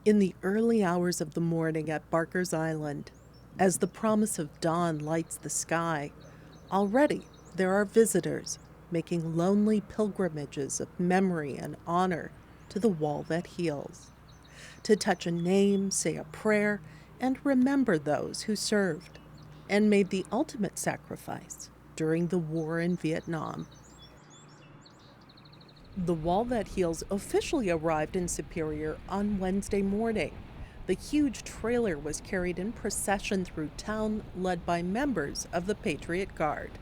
In the early hours of the morning at Barker's Island, as the promise of dawn lights the sky, already there are visitors making lonely pilgrimages of memory and honor to the wall that heals, to touch a name, say a prayer, and remember those who served and made the ultimate sacrifice during the war in Vietnam. The Wall That Heals officially arrived in Superior on Wednesday morning. The huge trailer was carried in procession through town, led by members of the Patriot Guard.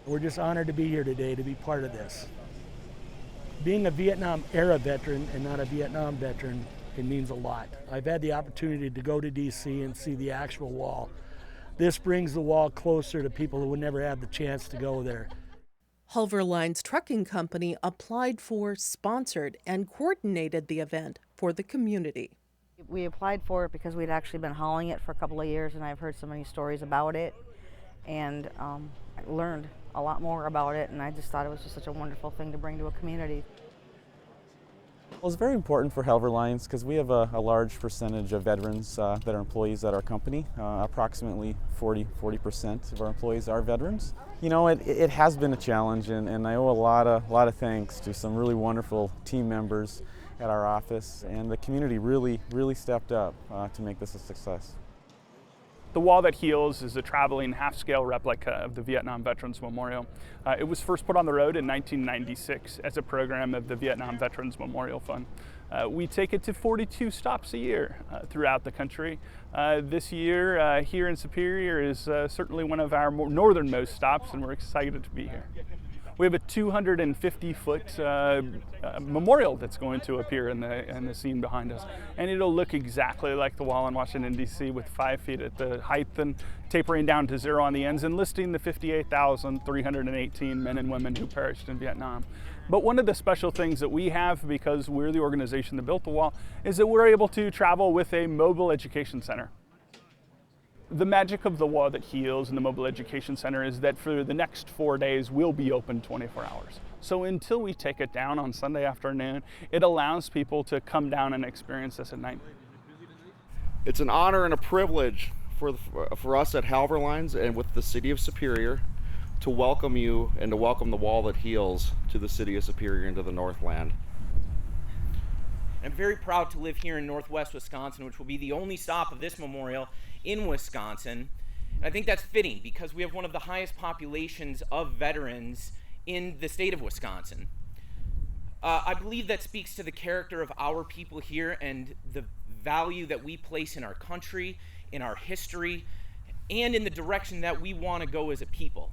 We're just honored to be here today to be part of this. Being a Vietnam era veteran and not a Vietnam veteran, it means a lot. I've had the opportunity to go to DC and see the actual wall. This brings the wall closer to people who would never have the chance to go there. Hulver Lines Trucking Company applied for, sponsored, and coordinated the event for the community. We applied for it because we'd actually been hauling it for a couple of years, and I've heard so many stories about it, and I learned a lot more about it, and I just thought it was just such a wonderful thing to bring to a community. Well, it's very important for Helver Lines because we have a large percentage of veterans that are employees at our company. Approximately 40% of our employees are veterans. You know, it has been a challenge, and I owe a lot of thanks to some really wonderful team members at our office, and the community really stepped up to make this a success. The Wall That Heals is a traveling half-scale replica of the Vietnam Veterans Memorial. It was first put on the road in 1996 as a program of the Vietnam Veterans Memorial Fund. We take it to 42 stops a year throughout the country. This year here in Superior is certainly one of our more northernmost stops, and we're excited to be here. We have a 250-foot memorial that's going to appear in the scene behind us. And it'll look exactly like the wall in Washington, D.C. with 5 feet at the height and tapering down to 0 on the ends and listing the 58,318 men and women who perished in Vietnam. But one of the special things that we have, because we're the organization that built the wall, is that we're able to travel with a mobile education center. The magic of the Wall That Heals and the Mobile Education Center is that for the next 4 days, we'll be open 24 hours. So until we take it down on Sunday afternoon, it allows people to come down and experience this at night. It's an honor and a privilege for us at Halver Lines and with the City of Superior to welcome you and to welcome the Wall That Heals to the City of Superior and to the Northland. I'm very proud to live here in Northwest Wisconsin, which will be the only stop of this memorial in Wisconsin. And I think that's fitting because we have one of the highest populations of veterans in the state of Wisconsin. I believe that speaks to the character of our people here and the value that we place in our country, in our history, and in the direction that we want to go as a people.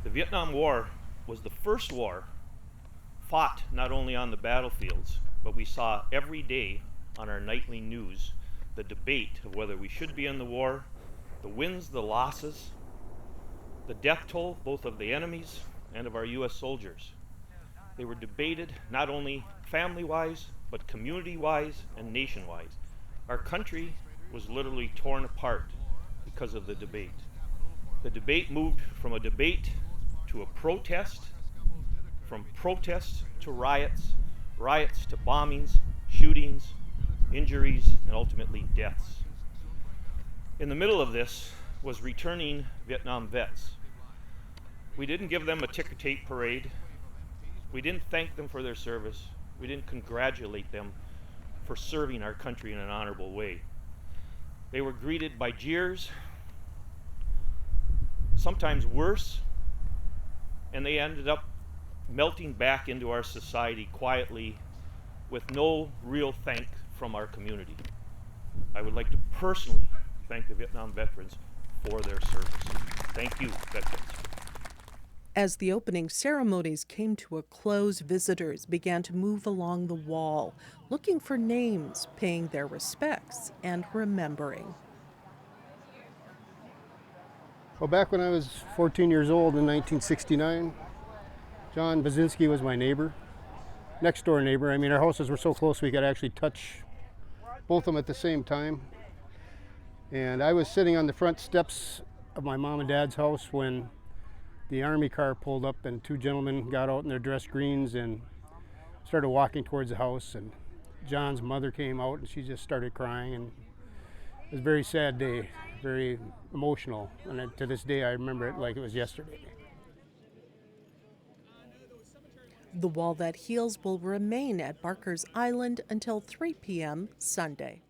The Vietnam War was the first war fought not only on the battlefields, but we saw every day on our nightly news the debate of whether we should be in the war, the wins, the losses, the death toll both of the enemies and of our U.S. soldiers. They were debated not only family-wise, but community-wise and nation-wise. Our country was literally torn apart because of the debate. The debate moved from a debate to a protest, from protests to riots, riots to bombings, shootings, injuries, and ultimately deaths. In the middle of this was returning Vietnam vets. We didn't give them a ticker tape parade. We didn't thank them for their service. We didn't congratulate them for serving our country in an honorable way. They were greeted by jeers, sometimes worse, and they ended up melting back into our society quietly with no real thank from our community. I would like to personally thank the Vietnam veterans for their service. Thank you, veterans. As the opening ceremonies came to a close, visitors began to move along the wall, looking for names, paying their respects, and remembering. Well, back when I was 14 years old in 1969, John Bazinski was my neighbor, next door neighbor. I mean, our houses were so close we could actually touch both of them at the same time. And I was sitting on the front steps of my mom and dad's house when the Army car pulled up and two gentlemen got out in their dress greens and started walking towards the house, and John's mother came out and she just started crying, and it was a very sad day, very emotional, and to this day I remember it like it was yesterday. The Wall That Heals will remain at Barker's Island until 3 p.m. Sunday.